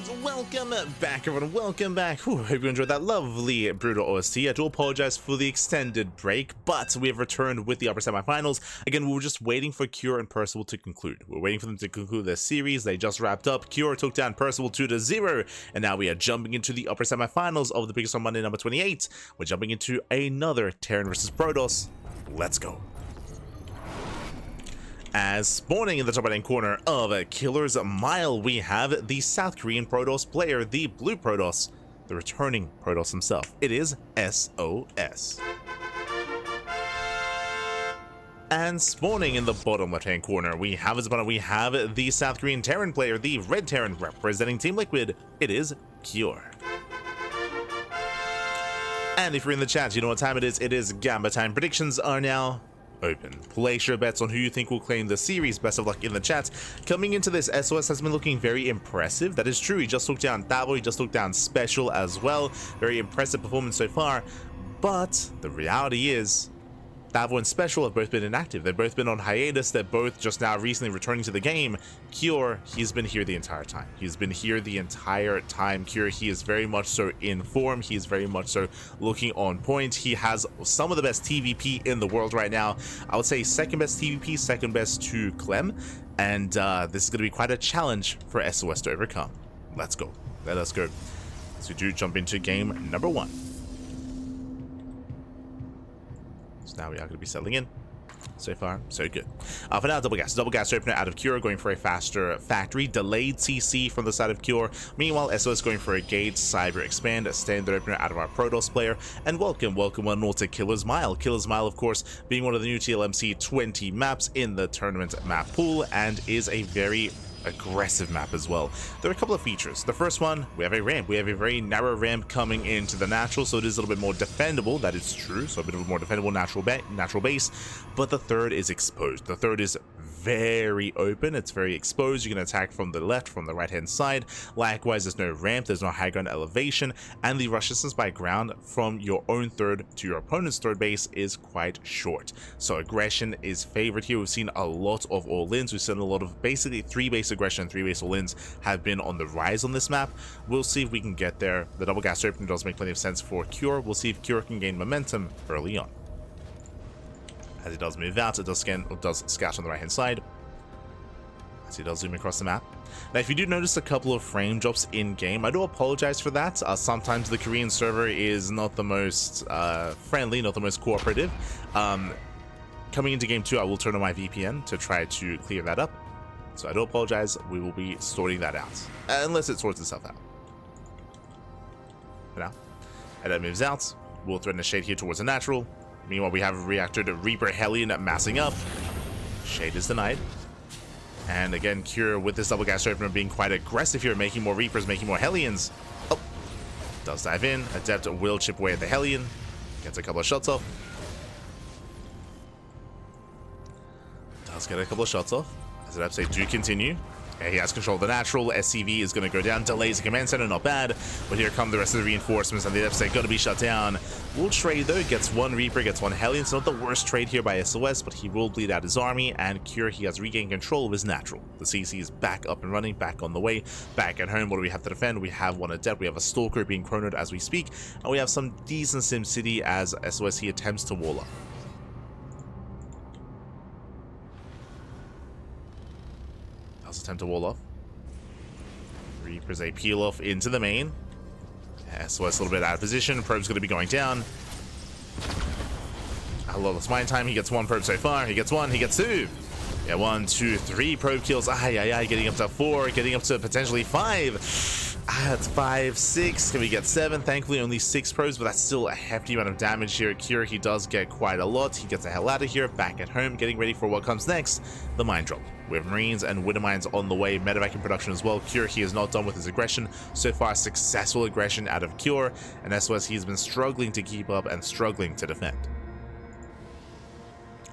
Welcome back, everyone. Welcome back. Whew, hope you enjoyed that lovely brutal OST. I do apologize for the extended break, but we have returned with the upper semifinals. Again, we were just waiting for Cure and Percival to conclude. We're waiting for them to conclude their series. They just wrapped up. Cure took down Percival 2-0, and now we are jumping into the upper semifinals of the PiGosaur Monday number 28. We're jumping into another Terran versus Protoss. Let's go. As spawning in the top right hand corner of Killer's Mile, we have the South Korean Protoss player, the Blue Protoss, the returning Protoss himself. It is sOs. And spawning in the bottom left hand corner, we have the South Korean Terran player, the Red Terran representing Team Liquid. It is Cure. And if you're in the chat, you know what time it is. It is Gamba time. Predictions are now open. Place your bets on who you think will claim the series. Best of luck in the chat. Coming into this, sOs has been looking very impressive. That is true. He just took down Tavo. He just took down Special as well. Very impressive performance so far. But the reality is, Tavo and Special have both been inactive. They've both been on hiatus. They're both just now recently returning to the game. Cure, he's been here the entire time. He's been here the entire time. Cure, he is very much so in form. He is very much so looking on point. He has some of the best TvP in the world right now. I would say second best TvP, second best to Clem. And this is going to be quite a challenge for sOs to overcome. Let's go. Let us go. So we do jump into game number 1. Now we are going to be settling in. So far, so good. For now, double gas opener out of Cure, going for a faster factory. Delayed CC from the side of Cure. Meanwhile, sOs going for a gate, cyber expand, standard opener out of our Protoss player. And welcome one more to Killer's Mile. Killer's Mile, of course, being one of the new TLMC 20 maps in the tournament map pool, and is a very aggressive map as well. There are a couple of features. The first one, we have a ramp. We have a very narrow ramp coming into the natural, so it is a little bit more defendable. That is true. So a bit of a more defendable natural base. But the third is exposed. The third is very open. It's very exposed. You can attack from the left, from the right hand side. Likewise, there's no ramp, there's no high ground elevation, and the rush distance by ground from your own third to your opponent's third base is quite short. So aggression is favored here. We've seen a lot of all-ins. We've seen a lot of basically 3-base aggression and 3-base all-ins have been on the rise on this map. We'll see if we can get there. The double gas opening does make plenty of sense for Cure. We'll see if Cure can gain momentum early on. As he does move out, it does scout on the right hand side. As he does zoom across the map. Now, if you do notice a couple of frame drops in game, I do apologize for that. Sometimes the Korean server is not the most friendly, not the most cooperative. Coming into game 2, I will turn on my VPN to try to clear that up. So I do apologize. We will be sorting that out, unless it sorts itself out. For now, and that moves out. We'll threaten a shade here towards the natural. Meanwhile, we have a reactor to Reaper Hellion massing up. Shade is denied. And again, Cure with this double gas opener being quite aggressive here, making more Reapers, making more Hellions. Oh, does dive in. Adept will chip away at the Hellion. Gets a couple of shots off. Does get a couple of shots off. As Adepts, they do continue. Yeah, he has control of the natural. SCV is going to go down. Delays the command center, not bad. But here come the rest of the reinforcements, and the Adepts, they got to be shut down. Will trade though, gets one Reaper, gets one Hellion. It's not the worst trade here by sOs, but he will bleed out his army, and Cure, he has regained control of his natural. The CC is back up and running, back on the way, back at home. What do we have to defend? We have one Adept, we have a Stalker being chronoed as we speak, and we have some decent SimCity as sOs, he attempts to wall up. Does attempt to wall off. Reapers, they peel off into the main. sOs a little bit out of position. Probe's going to be going down. A lot of mine time. He gets one probe so far. He gets one. He gets two. Yeah, 1, 2, 3 probe kills. Getting up to 4. Getting up to potentially 5. That's 5, 6. Can we get 7? Thankfully, only 6 probes, but that's still a hefty amount of damage here. Cure, he does get quite a lot. He gets the hell out of here. Back at home, getting ready for what comes next. The mine drop. We have Marines and Winter Mines on the way. Medevac in production as well. Cure, he is not done with his aggression. So far, successful aggression out of Cure. And sOs, he's been struggling to keep up and struggling to defend.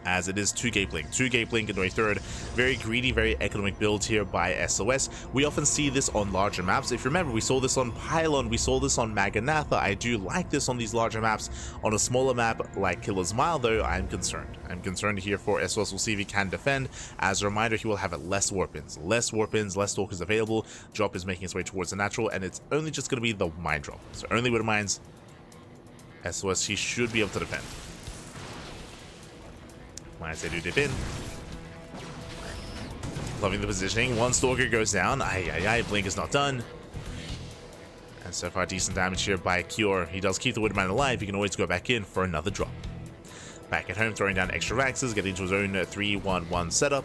as it is 2 Gate Blink. 2 Gate Blink into a third. Very greedy, very economic build here by SOS. We often see this on larger maps. If you remember, we saw this on Pylon, we saw this on Maganatha. I do like this on these larger maps. On a smaller map like Killer's Mile, though, I'm concerned. I'm concerned here for SOS. We'll see if he can defend. As a reminder, he will have less warpins. Less warpins, less stalkers available. Drop is making its way towards the natural, and it's only just going to be the mine drop. So only with the mines, SOS, he should be able to defend. Mines, they do dip in. Loving the positioning. One stalker goes down. Blink is not done. And so far, decent damage here by Cure. He does keep the Woodman alive. He can always go back in for another drop. Back at home, throwing down extra Vaxes, getting into his own 3-1-1 setup.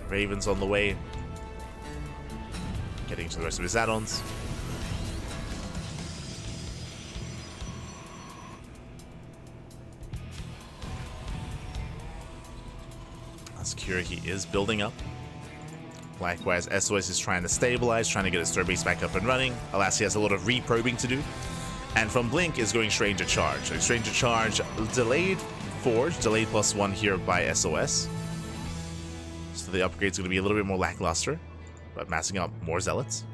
Ravens on the way. Getting to the rest of his add-ons. Cure, he is building up. Likewise, SOS is trying to stabilize, trying to get his third base back up and running. Alas, he has a lot of reprobing to do. And from Blink is going Stranger Charge. So Stranger Charge, delayed Forge, delayed +1 here by SOS. So the upgrade's going to be a little bit more lackluster, but massing out more Zealots.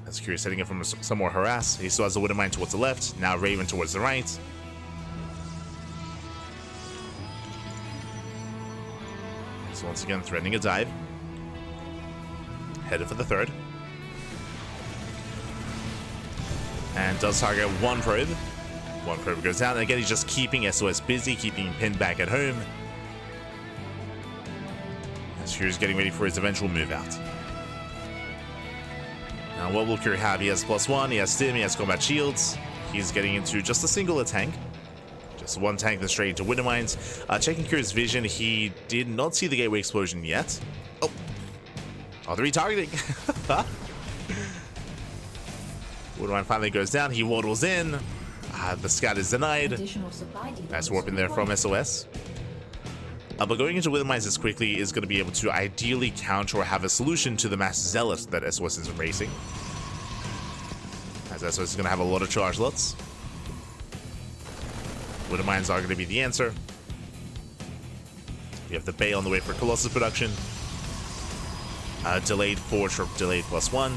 As Cure setting it from some more harass. He still has the Wooden Mine towards the left. Now Raven towards the right. So once again, threatening a dive. Headed for the third. And does target one probe. One probe goes down. And again, he's just keeping SOS busy, keeping him pinned back at home. As Cure's getting ready for his eventual move out. Now, what will Cure have? He has +1, he has Stim, he has combat shields. He's getting into just a singular tank. Just one tank, then straight into Winter Mines. Checking Cure's vision, he did not see the gateway explosion yet. Oh, the retargeting. Winter Mine finally goes down, he waddles in. The scout is denied. Nice warp in there from SOS. But going into Wither Mines this quickly is going to be able to ideally counter or have a solution to the mass Zealot that SOS is embracing. As SOS is going to have a lot of charge lots. Wither Mines are going to be the answer. We have the Bay on the way for Colossus production. Delayed Forge or delayed +1.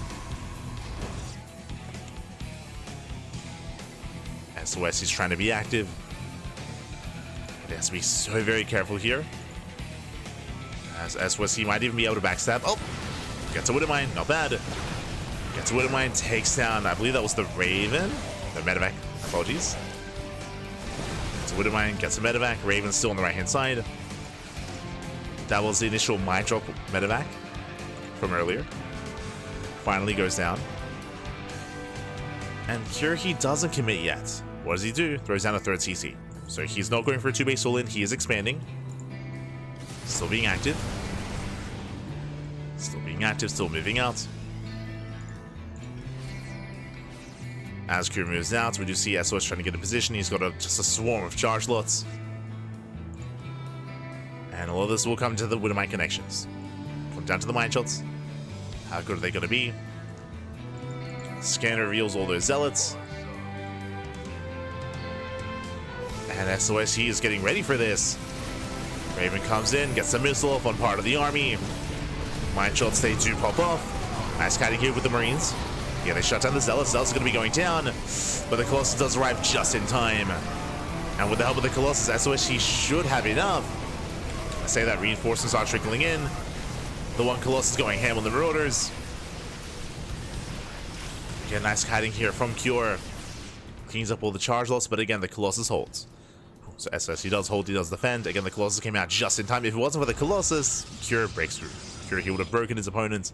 SOS is trying to be active. He has to be so very careful here. As SOS, he might even be able to backstab. Oh! Gets a Wooden Mine, not bad. Gets a Wooden Mine, takes down, I believe that was the Raven. The Medevac, apologies. Gets a Wooden Mine, gets a Medevac. Raven's still on the right hand side. That was the initial Mine Drop Medevac from earlier. Finally goes down. And Cure, he doesn't commit yet. What does he do? Throws down a third CC. So he's not going for a 2-base all-in, he is expanding. Still being active. Still being active, still moving out. As Cure moves out, we do see SOS trying to get a position. He's got just a swarm of charge lots. And all of this will come to the Wooden Mine connections. Come down to the mine shots. How good are they going to be? Scanner reveals all those Zealots. And SOS, he is getting ready for this. Raven comes in, gets a missile off on part of the army. Mine shots, they do pop off. Nice kiting here with the Marines. Yeah, they shut down the Zealots. Zealots are going to be going down. But the Colossus does arrive just in time. And with the help of the Colossus, SOS, he should have enough. I say that reinforcements are trickling in. The one Colossus going ham on the marauders. Again, nice kiting here from Cure. Cleans up all the charge loss, but again, the Colossus holds. So SOS, he does hold, he does defend. Again, the Colossus came out just in time. If it wasn't for the Colossus, Cure breaks through. Cure, he would have broken his opponent.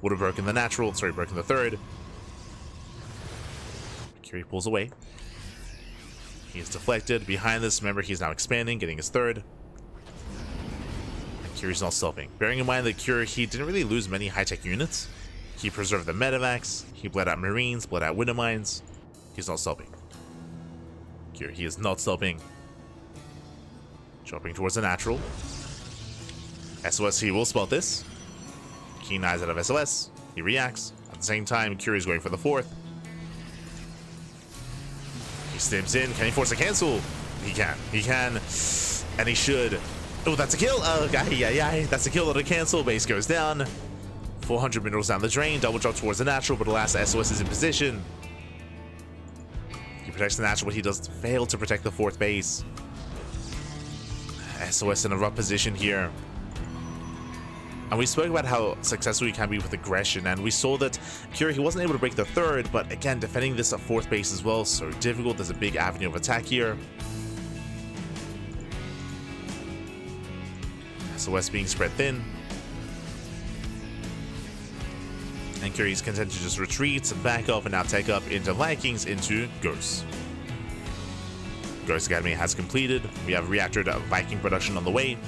Would have broken the natural, sorry, broken the third. Cure pulls away. He is deflected. Behind this, remember, he's now expanding, getting his third. And Cure's not stopping. Bearing in mind that Cure, he didn't really lose many high-tech units. He preserved the Medevacs. He bled out Marines, bled out Winter Mines. He's not stopping. Cure, he is not stopping. Jumping towards the natural. SOS, he will spot this. Keen eyes out of SOS. He reacts. At the same time, Curie's going for the 4th. He steps in. Can he force a cancel? He can. He can. And he should. Oh, that's a kill. Oh, yeah. That's a kill on a cancel. Base goes down. 400 minerals down the drain. Double drop towards the natural, but alas, SOS is in position. He protects the natural, but he does fail to protect the 4th base. SOS in a rough position here. And we spoke about how successful he can be with aggression, and we saw that Curie, he wasn't able to break the 3rd, but again, defending this at 4th base as well, so difficult. There's a big avenue of attack here. SOS being spread thin. And Curie's content to just retreat, back up, and now take up into Vikings, into Ghosts. Ghost Academy has completed. We have reactor Viking production on the way.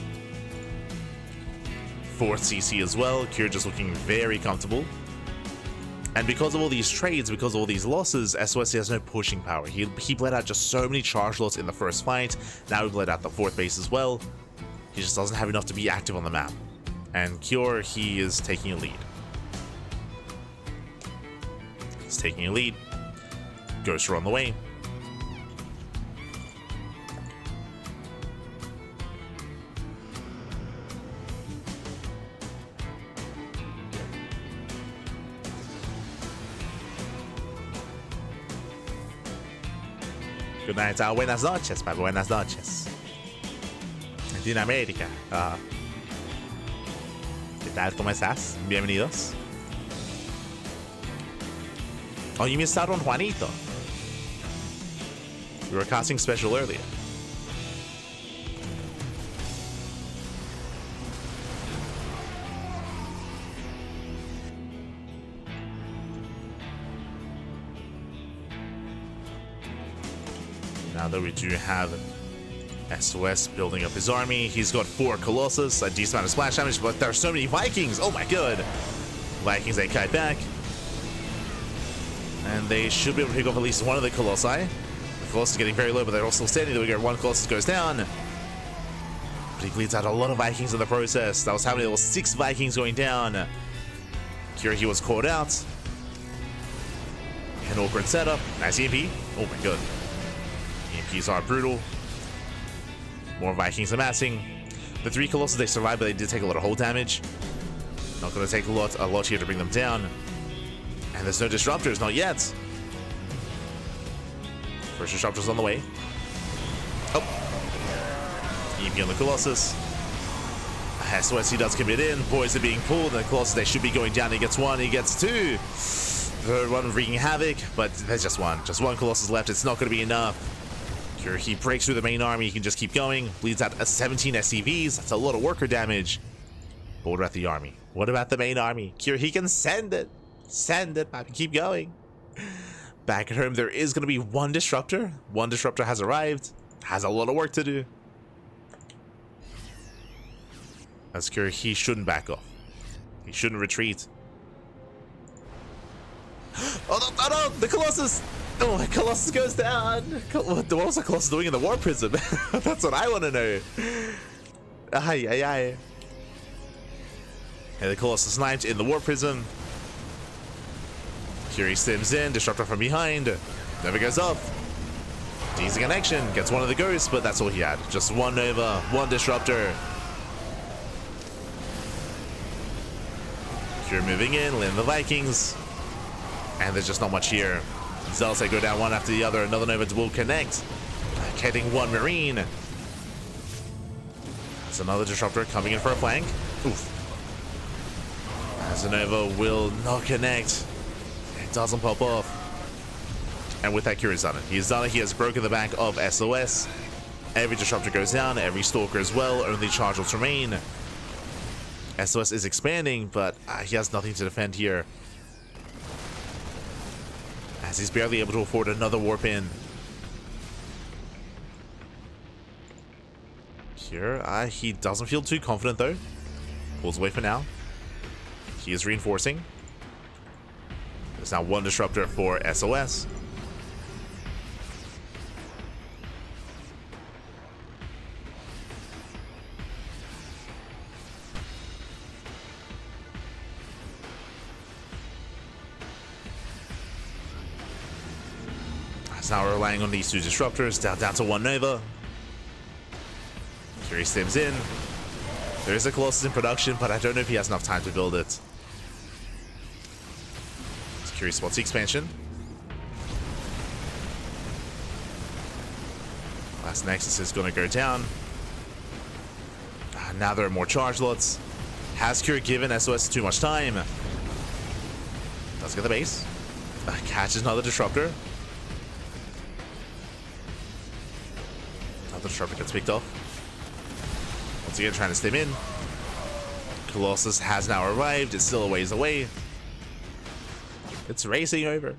4th CC as well. Curie just looking very comfortable. And because of all these trades, because of all these losses, SOS has no pushing power. He bled out just so many charge lots in the first fight. Now he bled out the 4th base as well. He just doesn't have enough to be active on the map. And Cure, he is taking a lead. He's taking a lead. Ghosts are on the way. Good night, buenas noches, buenas noches. Latinoamérica. ¿Qué tal? ¿Cómo estás? Bienvenidos. Oh, you missed out on Juanito. We were casting special earlier. Now that we do have SOS building up his army, he's got 4 Colossus, a decent amount of splash damage, but there are so many Vikings. Oh my god. Vikings, they kite back. And they should be able to pick off at least one of the Colossi. The Colossus is getting very low, but they're all still standing. There we go. One Colossus goes down. But he bleeds out a lot of Vikings in the process. That was happening. There was 6 Vikings going down. Curie was caught out. An awkward setup. Nice EMP. Oh my god. EMPs are brutal. More Vikings amassing. The 3 Colossus, they survived, but they did take a lot of hull damage. Not going to take a lot here to bring them down. And there's no disruptors, not yet. First disruptor's on the way. Oh. EMP on the Colossus. SOS, he does commit in. Boys are being pulled, and the Colossus, they should be going down. He gets 1, he gets 2. Third one wreaking havoc, but there's just one. Just 1 Colossus left. It's not going to be enough. He breaks through the main army. He can just keep going. Bleeds out 17 SCVs. That's a lot of worker damage. But what about the army? What about the main army? Cure, he can send it. Send it, baby. Keep going. Back at home, there is going to be 1 disruptor. 1 disruptor has arrived. Has a lot of work to do. As Cure, he shouldn't back off. He shouldn't retreat. Oh no, the Colossus! Oh, the Colossus goes down. What was the Colossus doing in the War Prism? That's what I want to know. Aye. And the Colossus sniped in the War Prism. Curie stims in, disruptor from behind. Never goes up. Easy connection, gets 1 of the ghosts, but that's all he had. Just 1 Nova, 1 disruptor. Curie moving in, landing the Vikings. And there's just not much here. Zealots, they go down 1 after the other. Another Nova will connect. Getting 1 Marine. There's another disruptor coming in for a flank. Oof. As a Nova will not connect. It doesn't pop off. And with that, Curie's done it. He's done it. He has broken the back of SOS. Every disruptor goes down. Every stalker as well. Only charge lots remain. SOS is expanding, but he has nothing to defend here. As he's barely able to afford another warp in. Here, he doesn't feel too confident though. Pulls away for now. He is reinforcing. There's now 1 disruptor for SOS. So now we're relying on these two disruptors. Down to one Nova. Curie stims in. There is a Colossus in production, but I don't know if he has enough time to build it. Curie spots the expansion. Last Nexus is going to go down. Now there are more charge lots. Has Curie given SOS too much time? Does get the base. Catches another disruptor. Another disruptor gets picked off. Once again, trying to stim in. Colossus has now arrived. It's still a ways away. It's racing over.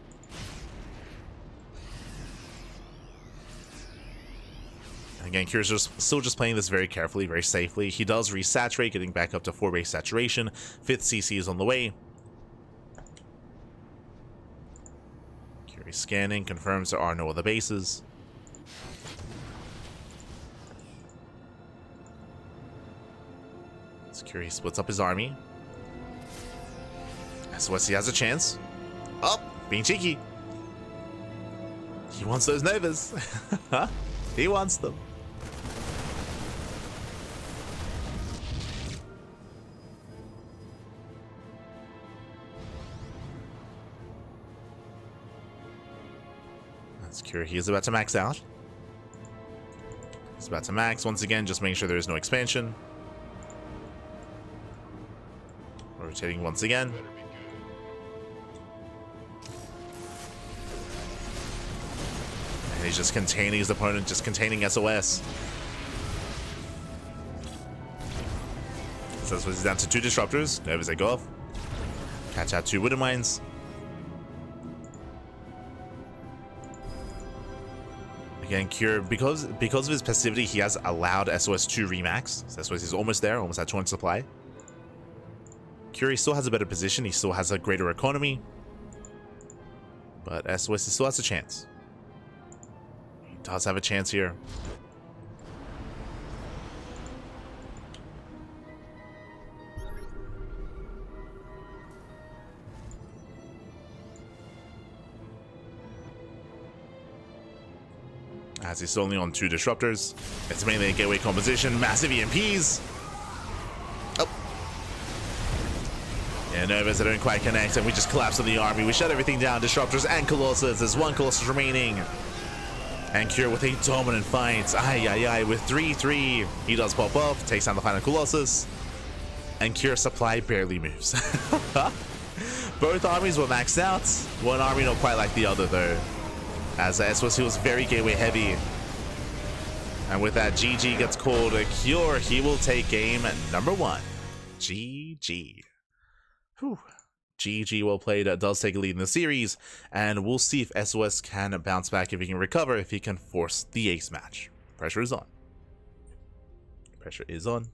Again, Curie's still just playing this very carefully, very safely. He does resaturate, getting back up to 4 base saturation. 5th CC is on the way. Curie scanning, confirms there are no other bases. So Curie splits up his army. SOS, he has a chance. Oh, being cheeky. He wants those Novas. He wants them. That's Curie. He is about to max out. He's about to max. Once again, just making sure there is no expansion. Rotating once again. And he's just containing his opponent, just containing SOS. So he's down to 2 disruptors. Novas, they go off. Catch out 2 Widow Mines. Again, Cure, because of his passivity, he has allowed SOS to remax. So SOS is almost there, almost at 200 supply. Curie still has a better position. He still has a greater economy. But SOS still has a chance. Does have a chance here. As he's only on 2 disruptors. It's mainly a gateway composition. Massive EMPs. Oh. Yeah, Novas, they don't quite connect, and we just collapse on the army. We shut everything down. Disruptors and Colossus. There's 1 Colossus remaining. And Cure with a dominant fight. Ay. With 3-3. He does pop off. Takes down the final Colossus. And Cure's supply barely moves. Both armies were maxed out. One army not quite like the other, though. As SOS, he was very gateway heavy. And with that, GG gets called a Cure. He will take game number 1. GG. Whew. GG, well played. Does take a lead in the series, and we'll see if SOS can bounce back, if he can recover, if he can force the ace match. Pressure is on. Pressure is on.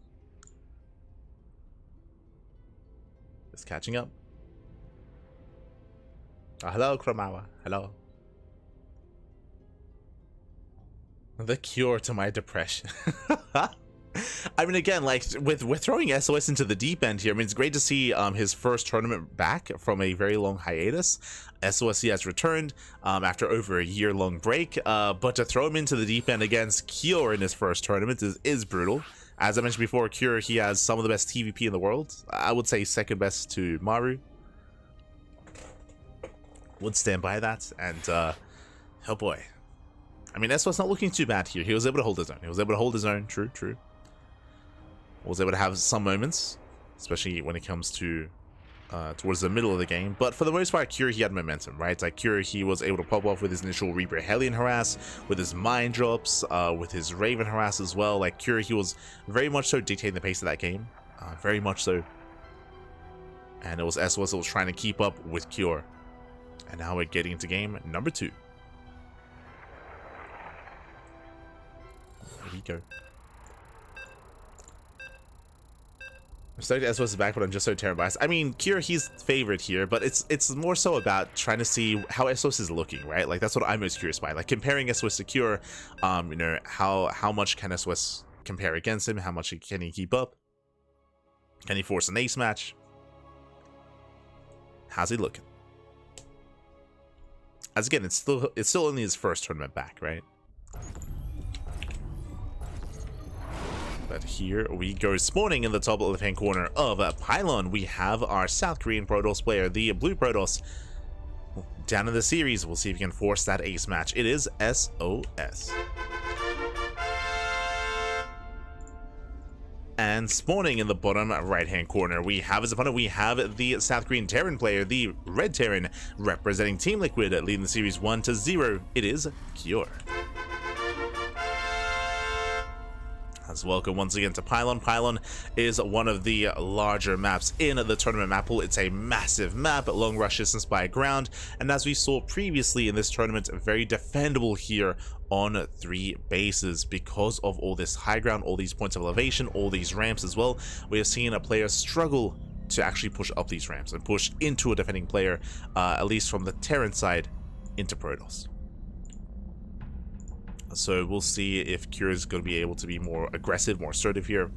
Just catching up. Oh, hello, Kramawa. Hello. The cure to my depression. I mean, again, like with throwing SOS into the deep end here, I mean, it's great to see his first tournament back from a very long hiatus. SOS has returned after over a year-long break, but to throw him into the deep end against Cure in his first tournament is brutal. As I mentioned before, Cure, he has some of the best TvP in the world. I would say second best to Maru. Would stand by that, and oh boy. I mean, SOS not looking too bad here. He was able to hold his own. He was able to hold his own. True. Was able to have some moments, especially when it comes to towards the middle of the game. But for the most part, Cure, he had momentum, right? Like Cure, he was able to pop off with his initial Reaper Hellion harass, with his Mind Drops, with his Raven harass as well. Like Cure, he was very much so dictating the pace of that game. Very much so. And it was SOS that was trying to keep up with Cure. And now we're getting into game number 2. There we go. I'm stoked SOS is back, but I'm just so terrified. I mean, Cure, he's favored here, but it's more so about trying to see how SOS is looking, right? Like, that's what I'm most curious by. Like, comparing SOS to Cure, you know, how much can SOS compare against him? How much can he keep up? Can he force an ace match? How's he looking? As again, it's still only his first tournament back, right? But here we go, spawning in the top left-hand corner of Pylon. We have our South Korean Protoss player, the Blue Protoss, down in the series. We'll see if he can force that ace match. It is SOS. And spawning in the bottom right-hand corner, we have as opponent, we have the South Korean Terran player, the Red Terran, representing Team Liquid, leading the series 1-0. It is Cure. As welcome once again to Pylon. Pylon is one of the larger maps in the tournament map pool. It's a massive map, long rush distance by ground, and as we saw previously in this tournament, very defendable here on 3 bases because of all this high ground, all these points of elevation, all these ramps as well. We have seen a player struggle to actually push up these ramps and push into a defending player, at least from the Terran side, into Protoss. So we'll see if Cure is going to be able to be more aggressive, more assertive here.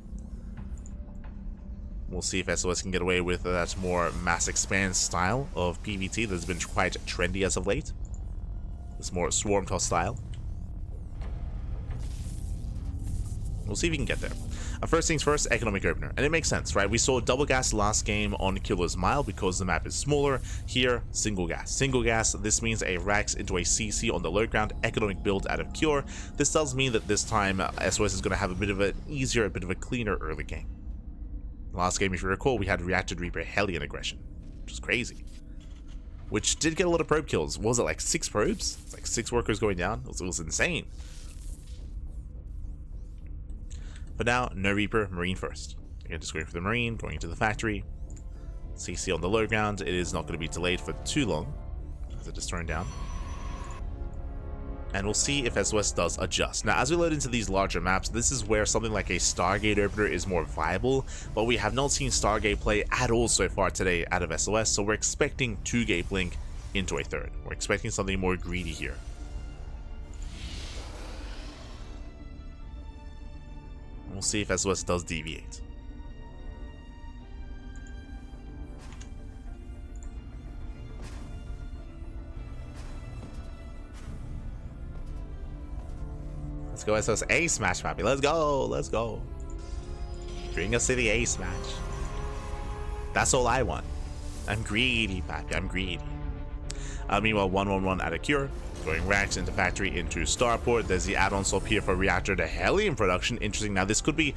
We'll see if SOS can get away with that more mass expand style of PvT that's been quite trendy as of late. This more swarm toss style. We'll see if we can get there. First things first, economic opener. And it makes sense, right? We saw double gas last game on Killer's Mile because the map is smaller. Here, single gas. Single gas, this means a Rax into a CC on the low ground, economic build out of Cure. This does mean that this time SOS is going to have a bit of an easier, a bit of a cleaner early game. Last game, if you recall, we had Reacted Reaper Hellion aggression, which is crazy. Which did get a lot of probe kills. What was it, like 6 probes? It's like 6 workers going down. It was insane. But now, no Reaper, Marine first. Again, just going for the Marine, going into the factory. CC on the low ground. It is not going to be delayed for too long, as it is thrown down. And we'll see if SOS does adjust. Now, as we load into these larger maps, this is where something like a Stargate opener is more viable, but we have not seen Stargate play at all so far today out of SOS, so we're expecting 2-gate blink into a 3rd. We're expecting something more greedy here. We'll see if SOS does deviate. Let's go SOS ace match, Pappy. Let's go. Let's go. Bring us to the ace match. That's all I want. I'm greedy, Pappy. I'm greedy. Meanwhile, 1-1-1 out of Cure. Going Rax into factory into Starport. There's the add-on swap here for Reactor to Hellion production. Interesting. Now this could be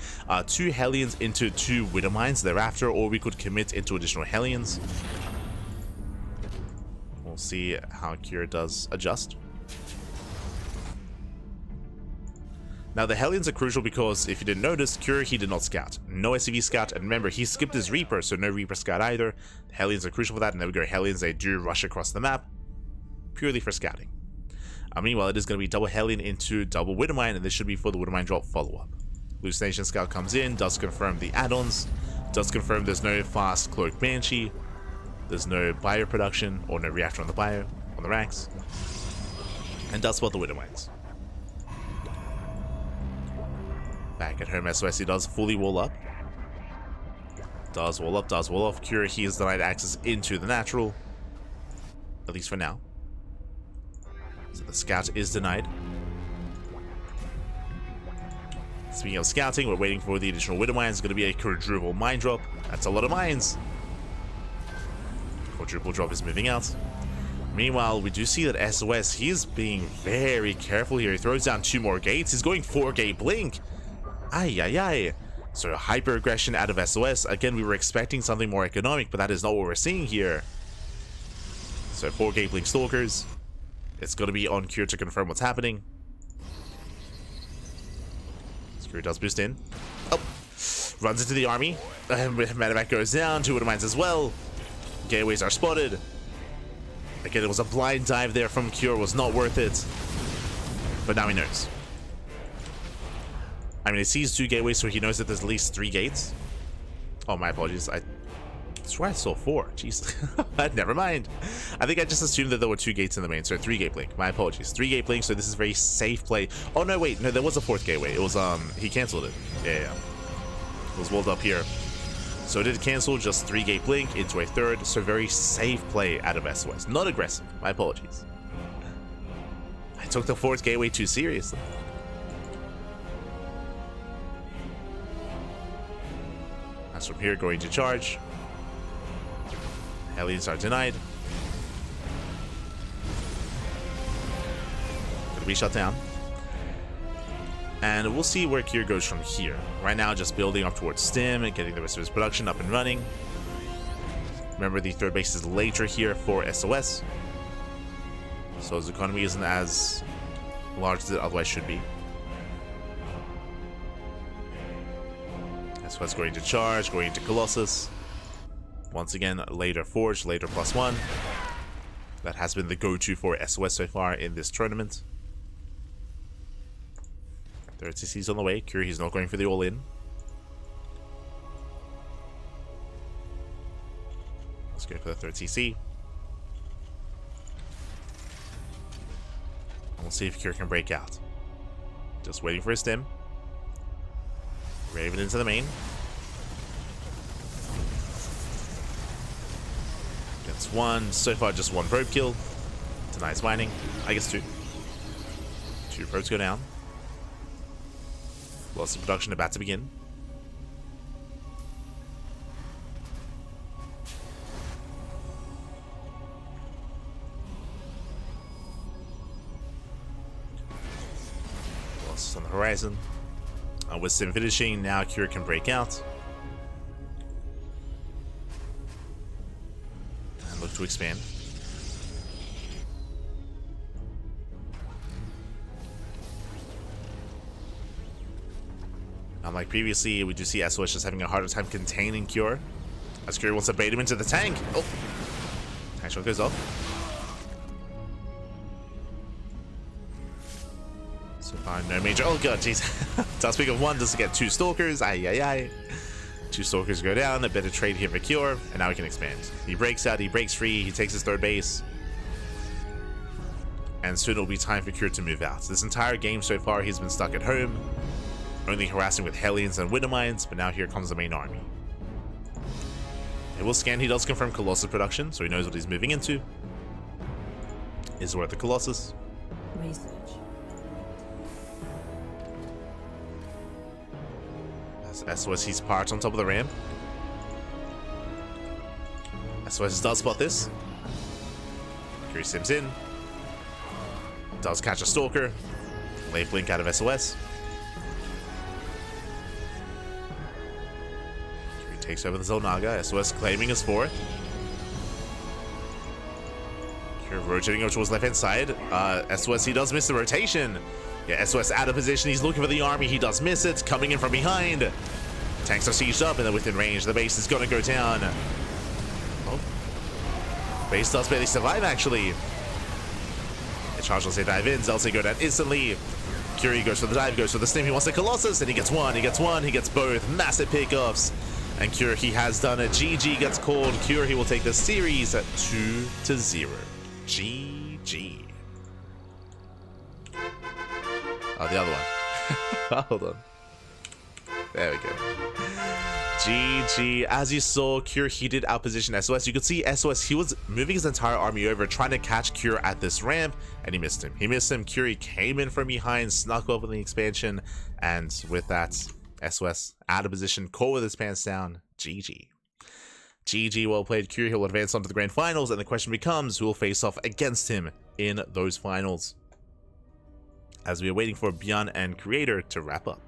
2 Hellions into 2 Widowmines thereafter, or we could commit into additional Hellions. We'll see how Cure does adjust. Now the Hellions are crucial because if you didn't notice, Cure, he did not scout. No SCV scout, and remember, he skipped his Reaper, so no Reaper scout either. The Hellions are crucial for that, and there we go. Hellions, they do rush across the map purely for scouting. Meanwhile, it is going to be double Hellion into double Widowmine, and this should be for the Widowmine drop follow-up. Hallucination Scout comes in, does confirm the add-ons, does confirm there's no fast Cloak Banshee, there's no bio production, or no reactor on the bio, on the racks, and does spot the Widowmines. Back at home, SOS, he does fully wall up. Does wall up, does wall off. Cure, he is denied access into the natural, at least for now. So the scout is denied. Speaking of scouting, we're waiting for the additional Widowmines. It's going to be a quadruple mine drop. That's a lot of mines. Quadruple drop is moving out. Meanwhile, we do see that SOS, he's being very careful here. He throws down 2 more gates. He's going 4-gate blink. Ay, ay, ay. So hyper aggression out of SOS. Again, we were expecting something more economic, but that is not what we're seeing here. So 4-gate blink stalkers. It's going to be on Cure to confirm what's happening. Cure does boost in. Oh, runs into the army. Medevac goes down. 2 Widowmines as well. Gateways are spotted. Again, it was a blind dive there from Cure. Was not worth it. But now he knows. I mean, he sees 2 gateways, so he knows that there's at least 3 gates. Oh, my apologies. I swear I saw 4. Jeez. Never mind. I think I just assumed that there were 2 gates in the main, so 3-gate blink. My apologies. 3-gate blink, so this is very safe play. Oh, no, wait. No, there was a 4th gateway. It was, he canceled it. Yeah. It was walled up here. So it did cancel, just 3-gate blink into a 3rd, so very safe play out of SOS. Not aggressive. My apologies. took the fourth gateway too seriously. As from here, going to charge. Hellions are denied. Gonna be shut down. And we'll see where Kier goes from here. Right now, just building up towards Stim and getting the rest of his production up and running. Remember, the third base is later here for SOS. So his economy isn't as large as it otherwise should be. SOS going to charge, going to Colossus. Once again, later Forge, later +1. That has been the go-to for SOS so far in this tournament. Third CC's on the way. Curie, he's not going for the all-in. Let's go for the third CC. And we'll see if Curie can break out. Just waiting for his stim. Raven into the main. Gets one. So far, just one probe kill. Denies mining. I guess two. Two probes go down. Lots of production about to begin. Lost on the horizon. With Sim finishing, now Cure can break out. And look to expand. Unlike previously, we do see SOS just having a harder time containing Cure. As Cure wants to bait him into the tank. Oh! Tank shot goes off. So far, no major. Oh god, jeez. Does speak of one, does get two Stalkers. Aye, aye, aye. Two Stalkers go down. A bit of trade here for Cure. And now he can expand. He breaks out, he breaks free, he takes his third base. And soon it'll be time for Cure to move out. This entire game so far, he's been stuck at home. Only harassing with Hellions and Widowmines, but now here comes the main army. He will scan, he does confirm Colossus production, so he knows what he's moving into. Is worth the Colossus. Research. As SOS sees parts on top of the ramp. SOS does spot this. Curie sims in. Does catch a Stalker. Late blink out of SOS. Takes over the Zolnaga. SOS claiming his fourth. Cure rotating over towards left hand side. SOS, he does miss the rotation. Yeah, SOS out of position. He's looking for the army. He does miss it. Coming in from behind. Tanks are sieged up and they're within range. The base is going to go down. Oh. Base does barely survive, actually. The charge will say dive in. Zelsi go down instantly. Curie goes for the dive, goes for the stim. He wants the Colossus, and he gets one. He gets one. He gets both. Massive pickoffs. And Cure, he has done it. GG gets called. Cure, he will take the series at 2-0. GG. Oh, the other one. Hold on. There we go. GG. As you saw, Cure, he did outposition SOS. You could see SOS, he was moving his entire army over, trying to catch Cure at this ramp, and he missed him. He missed him. Cure came in from behind, snuck up in the expansion, and with that, SOS out of position, caught with his pants down. GG. GG, well played. Cure, he'll advance onto the grand finals, and the question becomes who will face off against him in those finals. As we are waiting for Bjorn and Creator to wrap up.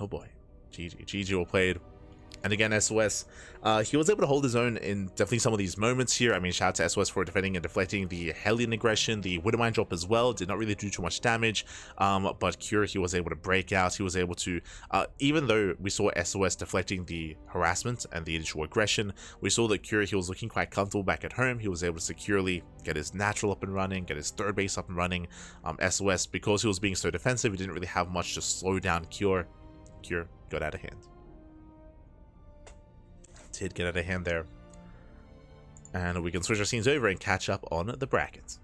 Oh boy. GG. GG, well played. And again, SOS, he was able to hold his own in definitely some of these moments here. I mean, shout out to SOS for defending and deflecting the Hellion aggression, the Widowmine drop as well. Did not really do too much damage, but Cure, he was able to break out. He was able to, even though we saw SOS deflecting the harassment and the initial aggression, we saw that Cure, he was looking quite comfortable back at home. He was able to securely get his natural up and running, get his third base up and running. SOS, because he was being so defensive, he didn't really have much to slow down Cure. Cure got out of hand. Did get out of hand there. And we can switch our scenes over and catch up on the brackets.